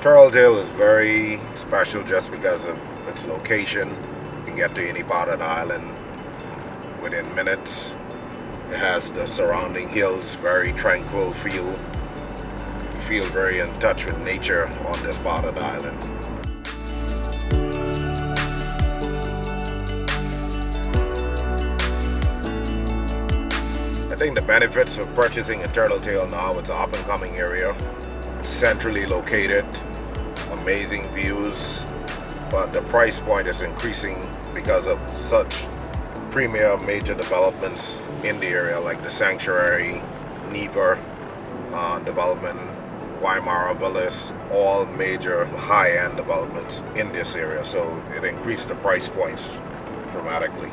Turtletail is very special just because of its location. You can get to any part of the island within minutes. It has the surrounding hills, very tranquil feel. You feel very in touch with nature on this part of the island. I think the benefits of purchasing a Turtletail now, it's an up and coming area, centrally located, amazing views, but the price point is increasing because of such premier major developments in the area like the Sanctuary, Niva development, Weimar Villas, all major high-end developments in this area, so it increased the price points dramatically.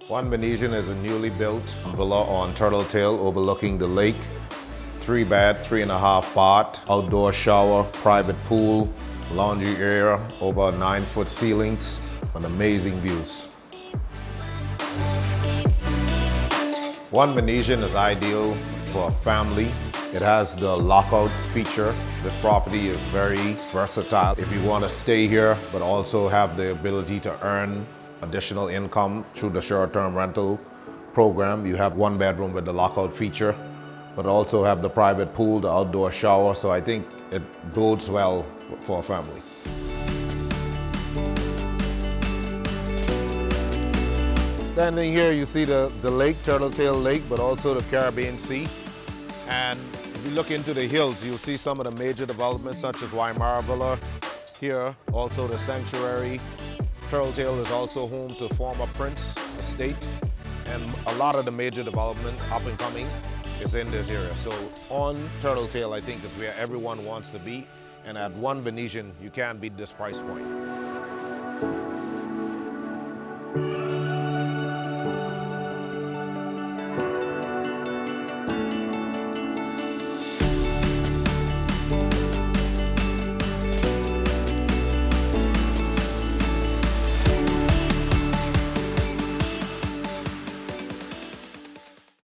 One Venetian is a newly built villa on Turtletail overlooking the lake. 3-bed, 3.5 bath, outdoor shower, private pool, laundry area, over 9-foot ceilings, and amazing views. One Venetian is ideal for a family. It has the lockout feature. This property is very versatile. If you want to stay here, but also have the ability to earn additional income through the short-term rental program, you have 1 bedroom with the lockout feature, but also have the private pool, the outdoor shower, so I think it bodes well for a family. Standing here, you see the lake, Turtletail Lake, but also the Caribbean Sea. And if you look into the hills, you'll see some of the major developments such as Weimar Villa here, also the Sanctuary. Turtletail is also home to former Prince Estate, and a lot of the major development up and coming is in this area. So on Turtletail, I think is where everyone wants to be, and at One Venetian, you can't beat this price point.